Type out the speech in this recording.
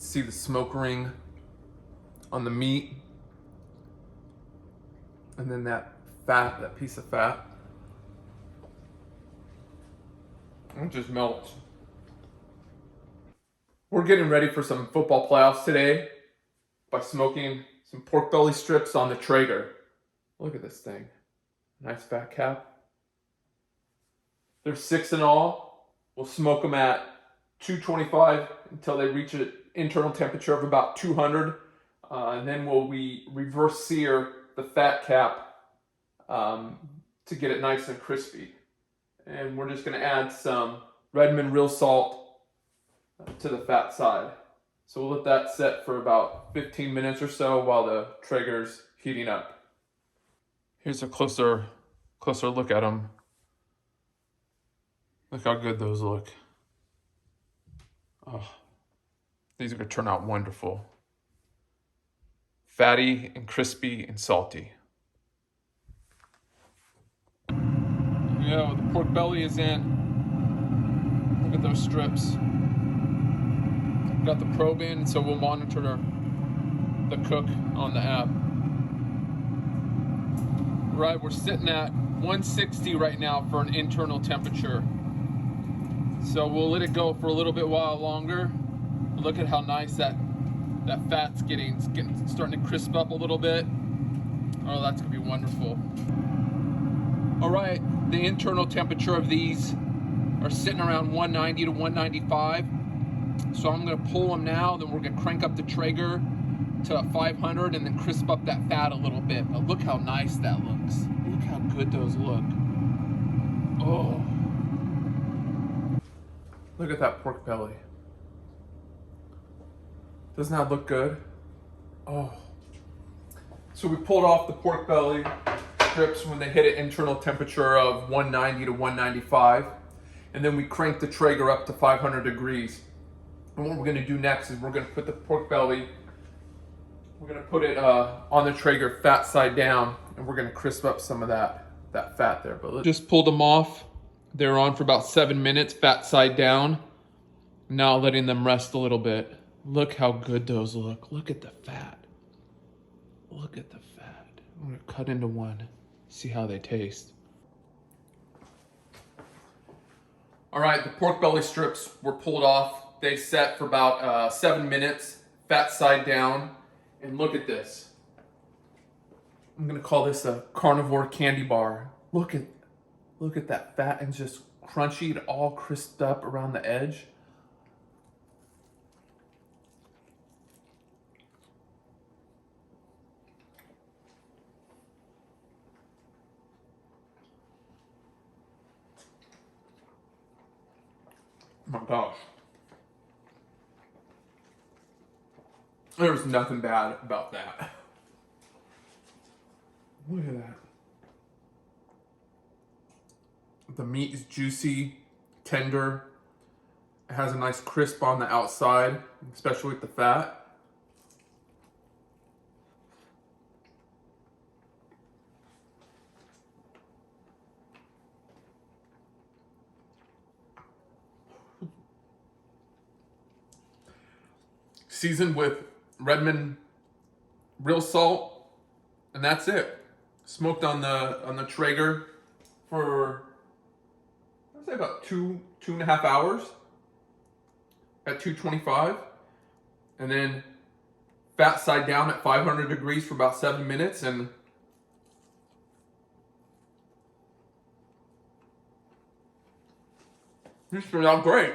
See the smoke ring on the meat. And then that fat, that piece of fat. It just melts. We're getting ready for some football playoffs today by smoking some pork belly strips on the Traeger. Look at this thing. Nice fat cap. There's 6 in all. We'll smoke them at 225 until they reach an internal temperature of about 200. And then we reverse sear the fat cap to get it nice and crispy. And we're just going to add some Redmond Real Salt to the fat side. So we'll let that set for about 15 minutes or so while the Traeger's heating up. Here's a closer look at them. Look how good those look. Oh, these are going to turn out wonderful. Fatty and crispy and salty. Yeah, the pork belly is in. Look at those strips. Got the probe in, so we'll monitor the cook on the app. Right, we're sitting at 160 right now for an internal temperature. So we'll let it go for a little bit while longer. Look at how nice that fat's starting to crisp up a little bit. Oh, that's gonna be wonderful. All right, the internal temperature of these are sitting around 190 to 195. So I'm gonna pull them now, then we're gonna crank up the Traeger to 500 and then crisp up that fat a little bit. But look how nice that looks. Look how good those look. Oh. Look at that pork belly. Doesn't that look good? Oh. So we pulled off the pork belly strips when they hit an internal temperature of 190 to 195. And then we cranked the Traeger up to 500 degrees. And what we're gonna do next is we're gonna put the pork belly, we're gonna put it on the Traeger fat side down, and we're gonna crisp up some of that fat there. But just pulled them off. They're on for about 7 minutes, fat side down. Now letting them rest a little bit. Look how good those look. Look at the fat. Look at the fat. I'm gonna cut into one, see how they taste. All right, the pork belly strips were pulled off. They set for about 7 minutes, fat side down. And look at this. I'm gonna call this a Carnivore candy bar. Look at that fat and just crunchy, it all crisped up around the edge. Oh my gosh. There's nothing bad about that. Look at that. The meat is juicy, tender. It has a nice crisp on the outside, especially with the fat. Seasoned with Redmond Real Salt, and that's it. Smoked on the Traeger for, I'd say about two and a half hours at 225, and then fat side down at 500 degrees for about 7 minutes, and this turned out great.